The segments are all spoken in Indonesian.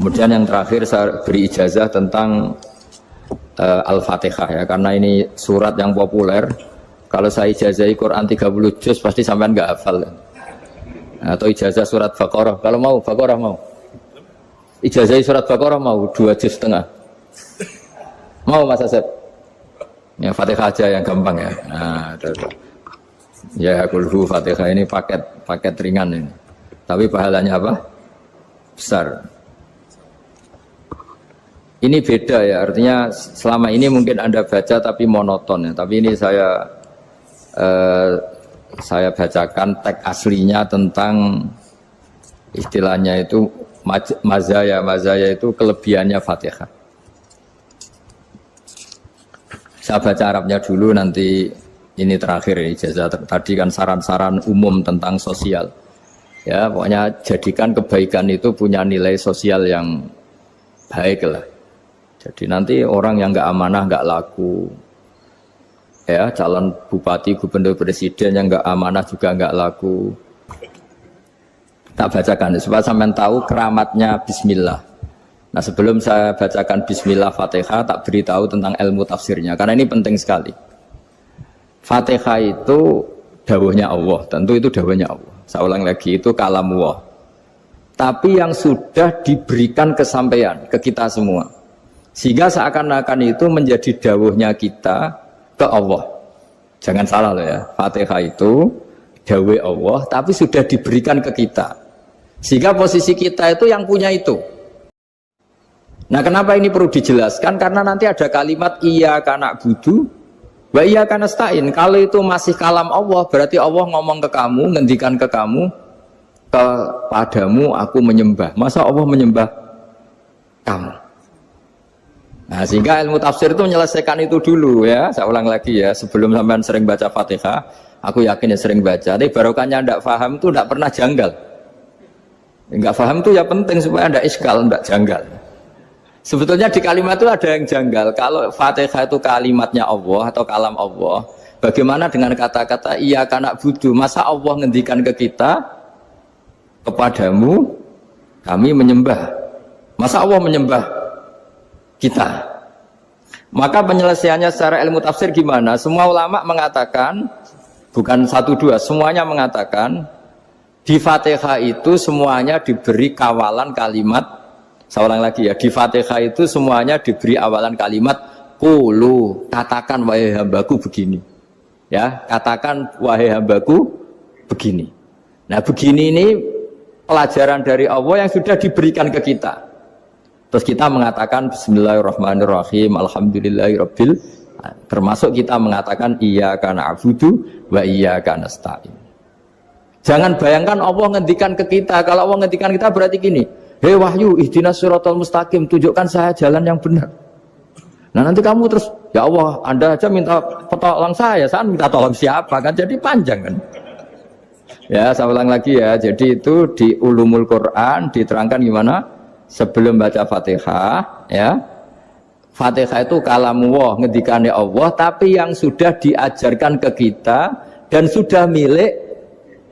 Kemudian yang terakhir saya beri ijazah tentang Al-Fatihah ya, karena ini surat yang populer. Kalau saya ijazahi Quran 30 juz pasti sampean nggak hafal. Atau ijazah surat Baqarah. Kalau mau Baqarah mau. Ijazahi surat Baqarah mau 2 juz setengah. Mau Mas Asep? Ya Fatihah aja yang gampang ya. Nah, ya kulhu Fatihah ini paket ringan ini. Tapi pahalanya apa? Besar. Ini beda ya, artinya selama ini mungkin Anda baca tapi monoton ya. Tapi ini saya bacakan teks aslinya tentang istilahnya itu mazaya itu kelebihannya Fatihah. Saya baca Arabnya dulu, nanti ini terakhir ijazah tadi kan saran-saran umum tentang sosial. Ya, pokoknya jadikan kebaikan itu punya nilai sosial yang baik lah. Jadi nanti orang yang nggak amanah nggak laku, ya calon bupati, gubernur, presiden yang nggak amanah juga nggak laku. Tak bacakan supaya sampean tahu keramatnya Bismillah. Nah sebelum saya bacakan Bismillah Fatihah, tak beritahu tentang ilmu tafsirnya karena ini penting sekali. Fatihah itu dawuhnya Allah, tentu itu dawuhnya Allah. Saya ulang lagi, itu kalamullah. Tapi yang sudah diberikan kesampaian ke kita semua. Sehingga seakan-akan itu menjadi dawuhnya kita ke Allah. Jangan salah loh ya, Fatihah itu dawuh Allah tapi sudah diberikan ke kita. Sehingga posisi kita itu yang punya itu. Nah kenapa ini perlu dijelaskan? Karena nanti ada kalimat iyyaka na'budu wa iyyaka nasta'in. Kalau itu masih kalam Allah, berarti Allah ngomong ke kamu, ngendikan ke kamu, kepadamu aku menyembah. Masa Allah menyembah kamu? Nah sehingga ilmu tafsir itu menyelesaikan itu dulu ya. Saya ulang lagi ya, sebelum sampean sering baca Fatihah, aku yakin ya sering baca, tapi barokahnya tidak paham itu tidak pernah janggal. Enggak paham itu ya penting supaya tidak iskal, tidak janggal. Sebetulnya di kalimat itu ada yang janggal. Kalau Fatihah itu kalimatnya Allah atau kalam Allah, bagaimana dengan kata-kata iyyaka na'budu? Masa Allah ngendikan ke kita, kepadamu kami menyembah? Masa Allah menyembah kita? Maka penyelesaiannya secara ilmu tafsir gimana? Semua ulama mengatakan, bukan satu dua, semuanya mengatakan di Fatihah itu semuanya diberi kawalan kalimat. Saya ulang lagi ya, di Fatihah itu semuanya diberi awalan kalimat qulu, katakan wahai hambaku begini. Ya, katakan wahai hambaku begini. Nah, begini ini pelajaran dari Allah yang sudah diberikan ke kita. Terus kita mengatakan bismillahirrahmanirrahim, alhamdulillahirabbil, termasuk kita mengatakan iyyaka na'budu wa iyyaka nasta'in. Jangan bayangkan Allah ngendikan ke kita. Kalau Allah ngendikan kita berarti gini, hei wahyu ihdinas siratal mustaqim, tunjukkan saya jalan yang benar. Nah nanti kamu terus, ya Allah, Anda aja minta tolong saya minta tolong siapa kan, jadi panjang kan. Ya saya ulang lagi ya, jadi itu di Ulumul Quran diterangkan gimana? Sebelum baca Fatihah ya, Fatihah itu kalamullah, ngendikannya Allah, tapi yang sudah diajarkan ke kita dan sudah milik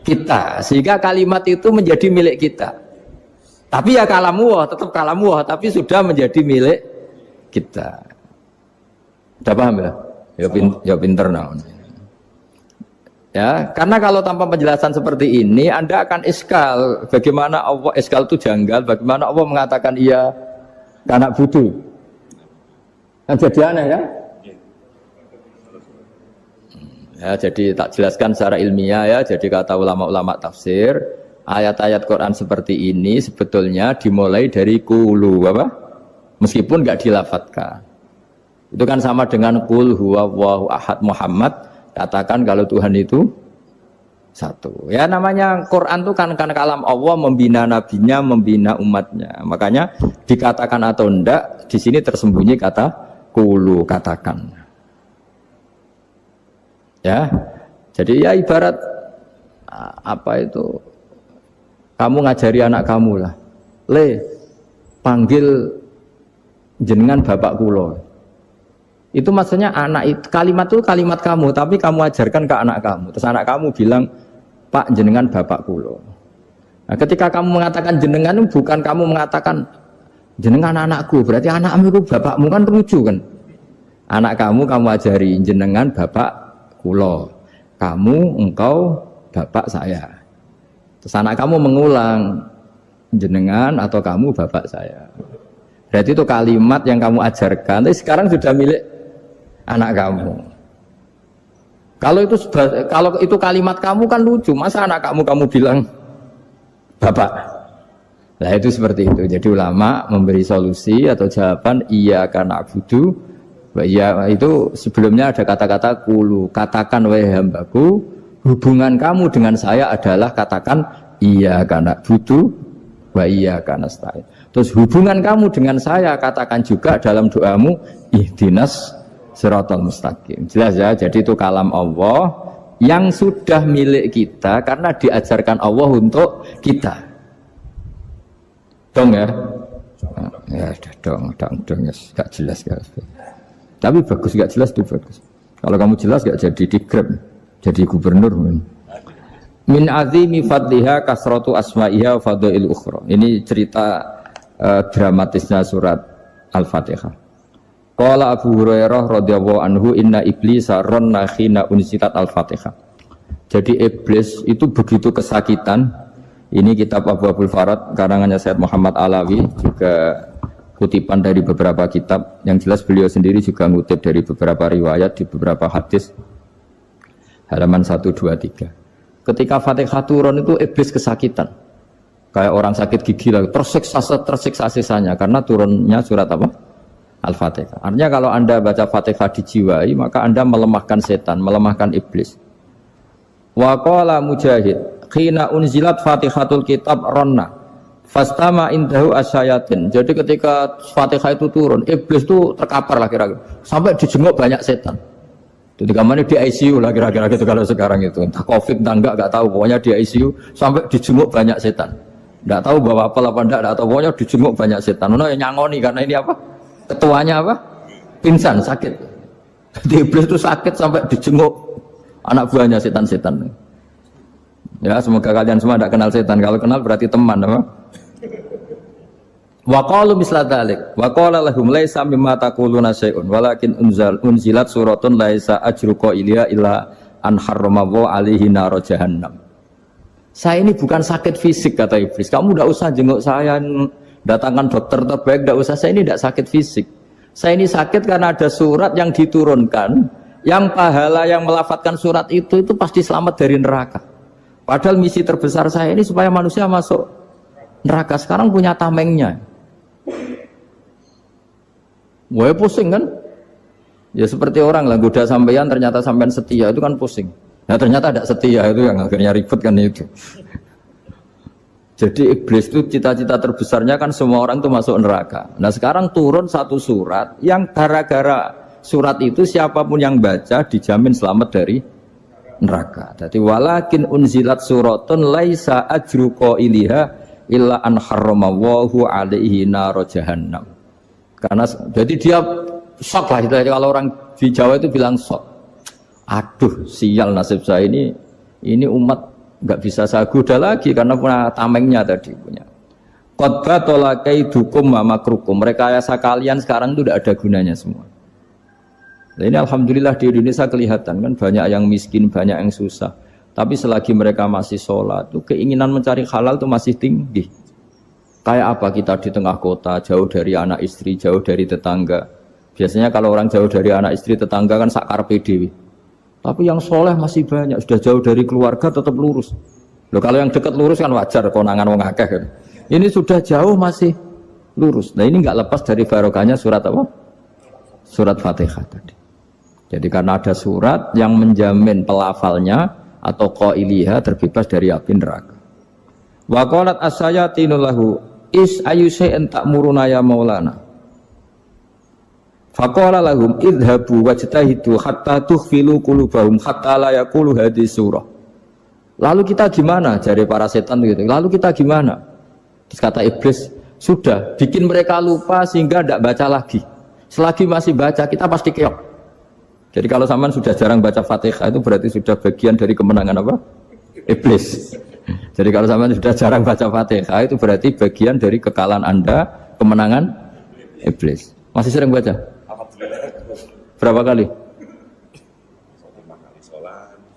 kita, sehingga kalimat itu menjadi milik kita. Tapi ya kalamullah, tetap kalamullah, tapi sudah menjadi milik kita. Udah paham ya? Ya pinter nah. Ya, karena kalau tanpa penjelasan seperti ini, Anda akan iskal. Bagaimana Allah, iskal itu janggal, bagaimana Allah mengatakan iya karena butuh. Kan jadi aneh ya? Ya, jadi tak jelaskan secara ilmiah ya. Jadi kata ulama-ulama tafsir, ayat-ayat Quran seperti ini sebetulnya dimulai dari qulu, apa? Meskipun nggak dilafatkan. Itu kan sama dengan qul huwallahu ahad Muhammad, katakan kalau Tuhan itu satu. Ya namanya Quran itu kan kalam Allah, membina nabinya, membina umatnya. Makanya dikatakan atau enggak, di sini tersembunyi kata qulu, katakan. Ya. Jadi ya ibarat apa itu? Kamu ngajari anak kamu lah. Le, panggil jenengan bapak kulo. Itu maksudnya anak itu, kalimat itu kalimat kamu, tapi kamu ajarkan ke anak kamu. Terus anak kamu bilang, Pak jenengan bapak kulo. Nah, ketika kamu mengatakan jenengan, bukan kamu mengatakan jenengan anakku, berarti anakmu itu bapakmu kan lucu kan. Anak kamu ajari jenengan bapak kula. Kamu engkau bapak saya. Terus anak kamu mengulang jenengan atau kamu bapak saya. Berarti itu kalimat yang kamu ajarkan, tapi sekarang sudah milik anak kamu. Kalau itu kalimat kamu kan lucu, masa anak kamu bilang bapak? Nah itu seperti itu. Jadi ulama memberi solusi atau jawaban iya karena abudu. Ya itu sebelumnya ada kata-kata kulu, katakan wahai hambaku, hubungan kamu dengan saya adalah katakan iya karena butuh, wa iya karena nasta'in. Terus hubungan kamu dengan saya katakan juga dalam doamu ihdinas siratal mustaqim. Jelas ya, jadi itu kalam Allah yang sudah milik kita karena diajarkan Allah untuk kita. Dong ya? Ya udah dong ya, gak jelas gak. Tapi bagus, gak jelas itu bagus. Kalau kamu jelas gak jadi digrab, jadi gubernur. Min azimi fadliha kasratu asma'iha fadha'il ukhra. Ini cerita dramatisnya surat Al-Fatihah. Qala Abu Hurairah radhiyallahu anhu inna iblisa ranna khina unzilat Al-Fatihah. Jadi iblis itu begitu kesakitan. Ini kitab Abu Abul Farad karangannya Syed Muhammad Alawi, juga kutipan dari beberapa kitab. Yang jelas beliau sendiri juga ngutip dari beberapa riwayat di beberapa hadis. Halaman 1, 2, 3. Ketika Fatihah turun itu iblis kesakitan. Kayak orang sakit gigi lah, tersiksa sisanya karena turunnya surat apa? Al-Fatihah. Artinya kalau Anda baca Fatihah dijiwai, maka Anda melemahkan setan, melemahkan iblis. Wa qala Mujahid, khina unzilat Fatihatul kitab ronna fastama indahu asyayatin. Jadi ketika Fatihah itu turun, iblis itu terkapar lah kira-kira. Sampai dijenguk banyak setan. Jadi kamarnya di ICU lah kira-kira gitu kalau sekarang itu. Entah COVID entah enggak tahu. Pokoknya di ICU sampai dijenguk banyak setan. Enggak tahu bawa apa enggak tahu. Pokoknya dijenguk banyak setan. Nah yang nyangoni karena ini apa? Ketuanya apa? Pingsan, sakit. Jadi iblis itu sakit sampai dijenguk anak buahnya setan-setan. Ya semoga kalian semua tidak kenal setan. Kalau kenal berarti teman apa? Wa qalu misla dzalik wa qala lahum laisa mimma taquluna syai'un walakin unzilat suratun laisa ajru qailiha illa an harrama alaihi nar jahannam. Saya ini bukan sakit fisik kata iblis. Kamu tidak usah jenguk saya, datangkan dokter terbaik, tidak usah. Saya ini tidak sakit fisik. Saya ini sakit karena ada surat yang diturunkan, yang pahala yang melafatkan surat itu pasti selamat dari neraka. Padahal misi terbesar saya ini supaya manusia masuk neraka. Sekarang punya tamengnya. Wah pusing kan? Ya seperti orang lah goda sampean ternyata sampean setia itu kan pusing. Nah ternyata tidak setia itu yang akhirnya ribet kan itu. Jadi iblis itu cita-cita terbesarnya kan semua orang itu masuk neraka. Nah sekarang turun satu surat yang gara-gara surat itu siapapun yang baca dijamin selamat dari neraka. Jadi walakin unzilat suratun laisa ajru qailiha illa an harramallahu alaihi nar jahannam. Karena jadi dia shock lah itu. Kalau orang di Jawa itu bilang shock. Aduh sial nasib saya ini umat nggak bisa saya goda lagi karena punya tamengnya tadi punya. Qad tolakaidukum wa makrukum. Rekayasa kalian sekarang itu tidak ada gunanya semua. Nah, ini alhamdulillah di Indonesia kelihatan kan banyak yang miskin, banyak yang susah. Tapi selagi mereka masih sholat, tuh keinginan mencari halal itu masih tinggi. Kayak apa kita di tengah kota, jauh dari anak istri, jauh dari tetangga. Biasanya kalau orang jauh dari anak istri, tetangga kan sakar PDW. Tapi yang soleh masih banyak, sudah jauh dari keluarga tetap lurus. Loh, kalau yang dekat lurus kan wajar, konangan wong akeh kan. Ini sudah jauh masih lurus. Nah ini nggak lepas dari barokahnya surat apa? Surat Fatihah tadi. Jadi karena ada surat yang menjamin pelafalnya atau qailiha terbebas dari api neraka. Wa qalat as-sayatinu lahu is ayu syai'in ta'muruna ya maulana. Faqala lahum idhabu wajtahidu hatta tukhfilu qulubahum hatta la yaqulu hadhihi surah. Lalu kita gimana? Jari para setan gitu. Lalu kita gimana? Terus kata iblis, sudah bikin mereka lupa sehingga tidak baca lagi. Selagi masih baca kita pasti keok. Jadi kalau sampean sudah jarang baca Fatihah itu berarti sudah bagian dari kemenangan apa? Iblis. Jadi kalau sampean sudah jarang baca Fatihah itu berarti bagian dari kekalahan Anda kemenangan iblis. Masih sering baca? Berapa kali?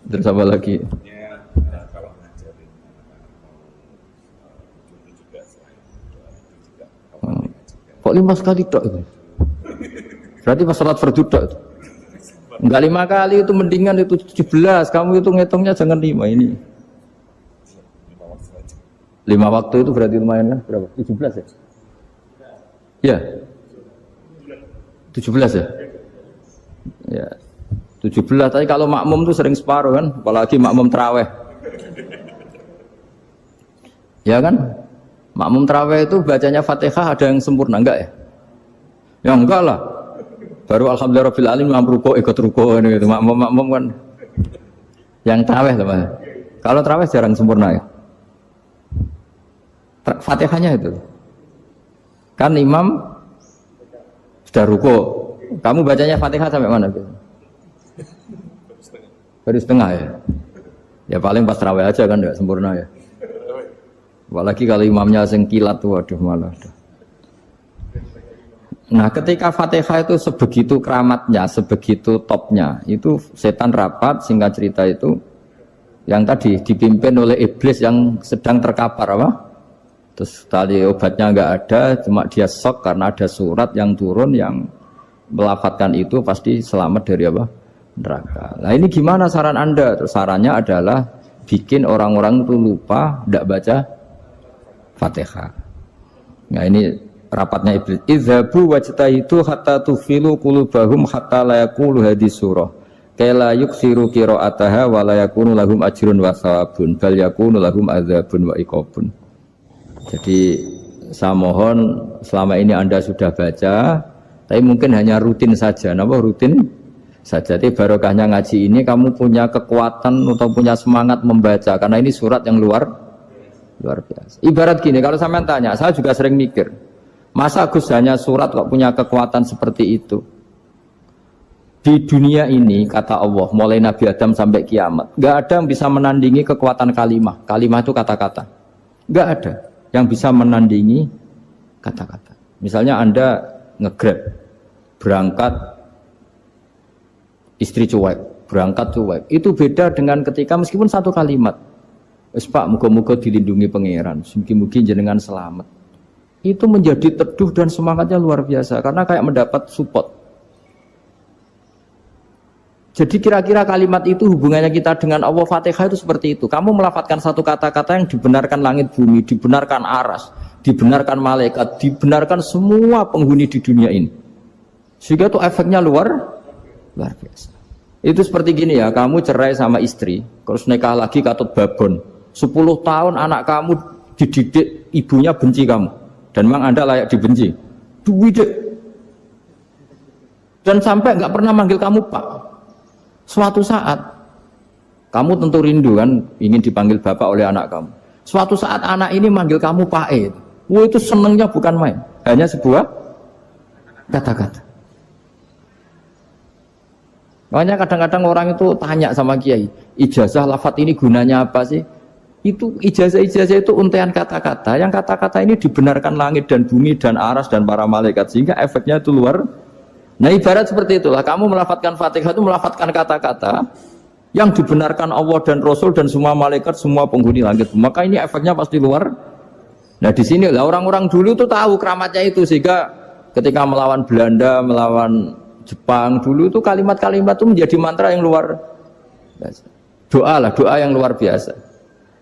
Terus apa lagi? Kok 5 kali tok itu? Berarti pas sholat fardu tok itu? Enggak 5 kali itu mendingan itu 17. Kamu itu ngitungnya jangan 5 ini. 5 waktu itu berarti lumayan kan? Berapa? 17 ya? Ya. 17 ya? Ya. 17, tapi kalau makmum tuh sering separuh kan, apalagi makmum tarawih. Ya kan? Makmum tarawih itu bacanya Fatihah ada yang sempurna enggak ya? Ya enggak lah. Baru alhamdulillahirabbil alamin ruko ikut ruko gitu. Makmum kan yang tarawih teman. Kalau tarawih jarang sempurna ya. Fatihahnya itu. Kan imam sudah ruko. Kamu bacanya Fatihah sampai mana gitu? Baru setengah ya. Ya paling pas tarawih aja kan enggak sempurna ya. Apalagi kalau imamnya sing kilat tuh waduh malah. Nah, ketika Fatihah itu sebegitu keramatnya, sebegitu topnya, itu setan rapat, singkat cerita itu yang tadi dipimpin oleh iblis yang sedang terkapar apa? Terus tali obatnya enggak ada, cuma dia shock karena ada surat yang turun yang melafatkan itu pasti selamat dari apa? Neraka. Nah, ini gimana saran Anda? Terus sarannya adalah bikin orang-orang itu lupa tidak baca Fatihah. Nah, ini rapatnya iblis. Idzabu wajtahidu hatta tufilu qulubahum hatta la yaqulu hadis surah. Kala yuksiru qira'ataha wa la yakunu lahum ajrun wa thawabun bal yakunu lahum adzabun wa iqabun. Jadi saya mohon selama ini Anda sudah baca, tapi mungkin hanya rutin saja. Napa rutin saja? Jadi barokahnya ngaji ini kamu punya kekuatan atau punya semangat membaca karena ini surat yang luar biasa. Ibarat gini, kalau sampean tanya, saya juga sering mikir, masa Gus hanya surat kok punya kekuatan seperti itu? Di dunia ini, kata Allah, mulai Nabi Adam sampai kiamat, nggak ada yang bisa menandingi kekuatan kalimah. Kalimah itu kata-kata. Nggak ada yang bisa menandingi kata-kata. Misalnya Anda nge-grab, berangkat, istri cuek, berangkat cuek. Itu beda dengan ketika meskipun satu kalimat, wes Pak, muga-muga dilindungi pangeran, mugi-mugi jenengan selamat. Itu menjadi teduh dan semangatnya luar biasa karena kayak mendapat support. Jadi kira-kira kalimat itu hubungannya kita dengan Allah, Fatihah itu seperti itu. Kamu melafadzkan satu kata-kata yang dibenarkan langit bumi, dibenarkan aras, dibenarkan malaikat, dibenarkan semua penghuni di dunia ini. Sehingga itu efeknya luar biasa. Itu seperti gini ya, kamu cerai sama istri, terus nikah lagi katut babon. 10 tahun anak kamu dididik, ibunya benci kamu dan memang Anda layak dibenci. Dididik dan sampai nggak pernah manggil kamu Pak. Suatu saat kamu tentu rindu kan ingin dipanggil Bapak oleh anak kamu. Suatu saat anak ini manggil kamu Pak E. Wah, itu senengnya bukan main, hanya sebuah kata-kata. Makanya kadang-kadang orang itu tanya sama kiai, ijazah lafadz ini gunanya apa sih? Itu ijazah-ijazah itu untaian kata-kata, yang kata-kata ini dibenarkan langit dan bumi dan aras dan para malaikat, sehingga efeknya itu luar. Nah, ibarat seperti itulah, kamu melafadzkan Fatihah itu melafadzkan kata-kata yang dibenarkan Allah dan Rasul dan semua malaikat, semua penghuni langit, maka ini efeknya pasti luar. Nah, di sini lah orang-orang dulu tuh tahu keramatnya itu, sehingga ketika melawan Belanda, melawan Jepang dulu itu kalimat-kalimat itu menjadi mantra yang luar biasa. Doa yang luar biasa.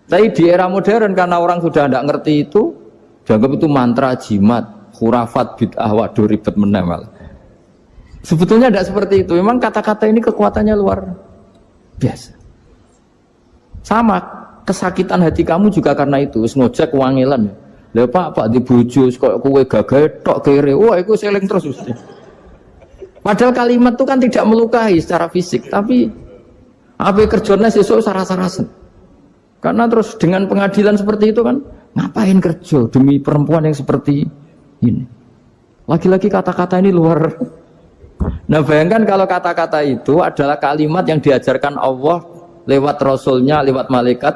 Tapi di era modern karena orang sudah tidak ngerti itu, dianggap itu mantra, jimat, khurafat, bid'ah, waduh ribet menemal. Sebetulnya tidak seperti itu. Memang kata-kata ini kekuatannya luar biasa. Sama kesakitan hati kamu juga karena itu. Ngojek wangilan. Lha Pak di bojo kok kowe gagahe tok kere. Wah, iku seling terus mesti. Padahal kalimat itu kan tidak melukai secara fisik, tapi apa kerjanya sesuk sarasa-rasen. Karena terus dengan pengadilan seperti itu kan, ngapain kerja demi perempuan yang seperti ini? Lagi-lagi kata-kata ini luar. Nah, bayangkan kalau kata-kata itu adalah kalimat yang diajarkan Allah lewat Rasulnya, lewat malaikat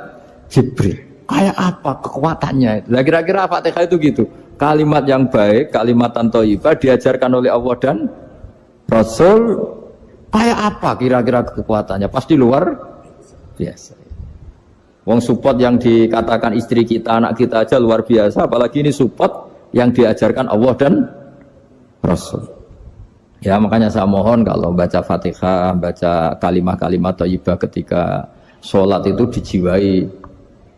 Jibril. Kayak apa kekuatannya itu? Nah, kira-kira Fatihah itu gitu. kalimat yang baik, kalimatan thayyibah diajarkan oleh Allah dan Rasul, kayak apa kira-kira kekuatannya? Pasti luar biasa. Wong support yang dikatakan istri kita, anak kita aja luar biasa, apalagi ini support yang diajarkan Allah dan Rasul. Ya makanya saya mohon kalau baca Fatihah, baca kalimat-kalimat thayyibah ketika sholat itu dijiwai.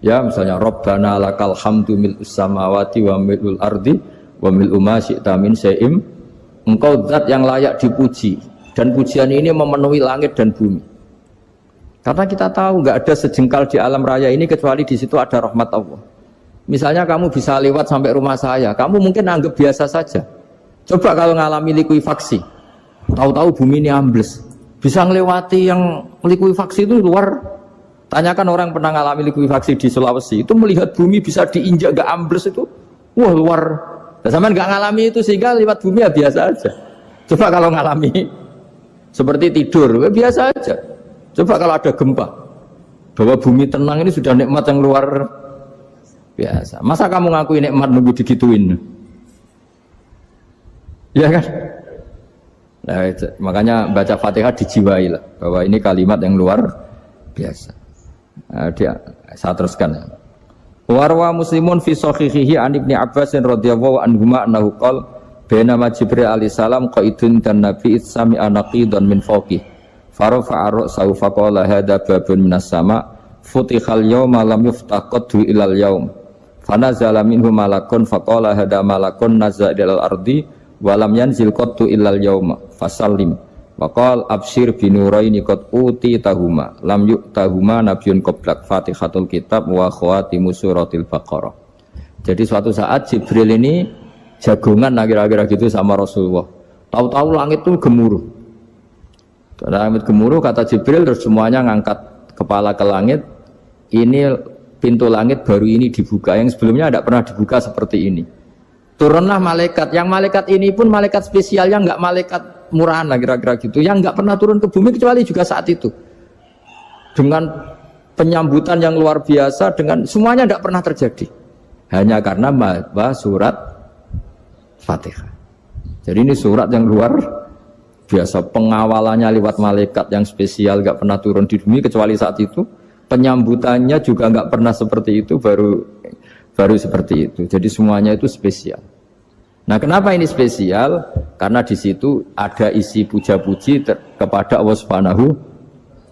Ya misalnya Rabbana lakal hamdu mil'us samawati wa mil'ul ardi wa mil'u ma syi'ta min syai'im. Engkau zat yang layak dipuji dan pujian ini memenuhi langit dan bumi. Karena kita tahu nggak ada sejengkal di alam raya ini kecuali di situ ada rahmat Allah. Misalnya kamu bisa lewat sampai rumah saya, kamu mungkin anggap biasa saja. Coba kalau ngalami likuifaksi, tahu-tahu bumi ini ambles, bisa ngelewati yang likuifaksi itu luar. Tanyakan orang pernah ngalami likuifaksi di Sulawesi, itu melihat bumi bisa diinjak gak ambles itu, wah luar. Nah, sama nggak ngalami itu sehingga lewat bumi ya biasa aja. Coba kalau ngalami seperti tidur, ya biasa aja. Coba kalau ada gempa, bahwa bumi tenang ini sudah nikmat yang luar biasa. Masa kamu ngakui nikmat nunggu digituin? Ya kan? Nah, makanya baca Fatihah dijiwai lah, bahwa ini kalimat yang luar biasa. Nah, saya teruskan. Warwa Muslimun fi sahihihi an Ibnu Abbas radhiyallahu anhuma annahu qala bainama Jibril alaihi salam qaidun dan Nabi sami anaqidan min fawqih farafa'a ra'sahu faqala hadza babun minas sama futihal yawma lam yuftaqadhu ilal yaum fanazala minhu malakun faqala hadza malakun nazala ilal ardi wa lam yanzil qattu ilal yauma fasallim waqal absyir binuraini qad uti tahuma lam yu'tahuma nabiyyun qablak Fatihatul kitab wa khawatimu suratil Baqarah. Jadi suatu saat Jibril ini jagongan kira-kira gitu sama Rasulullah. Tahu-tahu langit itu gemuruh. Langit gemuruh kata Jibril, terus semuanya ngangkat kepala ke langit. Ini pintu langit baru ini dibuka, yang sebelumnya tidak pernah dibuka seperti ini. Turunlah malaikat, yang malaikat ini pun malaikat spesial, yang nggak malaikat murahan lah kira-kira gitu, yang nggak pernah turun ke bumi kecuali juga saat itu. Dengan penyambutan yang luar biasa, dengan semuanya tidak pernah terjadi. Hanya karena bahwa surat Fatihah. Jadi ini surat yang luar biasa, pengawalannya lewat malaikat yang spesial, nggak pernah turun di bumi kecuali saat itu. Penyambutannya juga nggak pernah seperti itu, baru seperti itu. Jadi semuanya itu spesial. Nah, kenapa ini spesial? Karena di situ ada isi puja-puji kepada Allah Subhanahu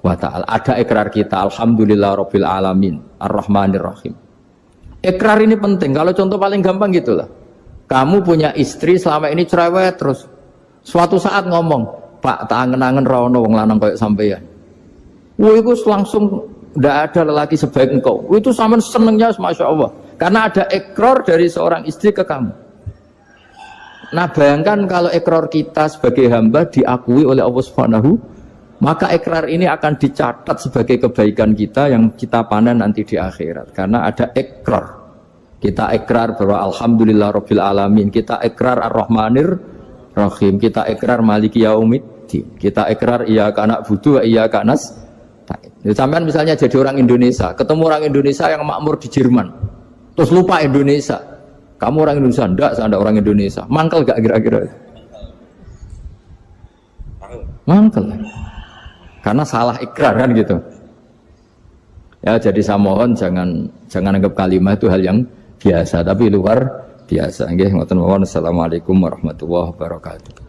wa Ta'ala. Ada ikrar kita, alhamdulillahirabbil alamin, arrahmanir rahim. Ikrar ini penting. Kalau contoh paling gampang gitulah. Kamu punya istri selama ini cerewet terus. Suatu saat ngomong, "Pak, tak angen-angen ra ono wong lanang koyo sampeyan." Wah, itu langsung tidak ada lelaki sebaik engkau. Itu sama senengnya, masya Allah. Karena ada ikrar dari seorang istri ke kamu. Nah, bayangkan kalau ikrar kita sebagai hamba diakui oleh Allah Subhanahu, maka ikrar ini akan dicatat sebagai kebaikan kita yang kita panen nanti di akhirat. Karena ada ikrar. Kita ikrar bahwa alhamdulillahirabbil alamin, kita ikrar ar-rahmanir rahim, kita ikrar maliki yaumiddin, kita ikrar iyyaka na'budu wa iyyaka nasta'in. Sampean misalnya jadi orang Indonesia, ketemu orang Indonesia yang makmur di Jerman, terus lupa Indonesia. Kamu orang Indonesia? Enggak, saya enggak orang Indonesia. Mangkel gak kira-kira? Mangkel. Karena salah ikrar kan gitu. Ya, jadi saya mohon jangan anggap kalimat itu hal yang biasa, tapi luar biasa. Nggih, ngoten mawon. Assalamualaikum warahmatullahi wabarakatuh.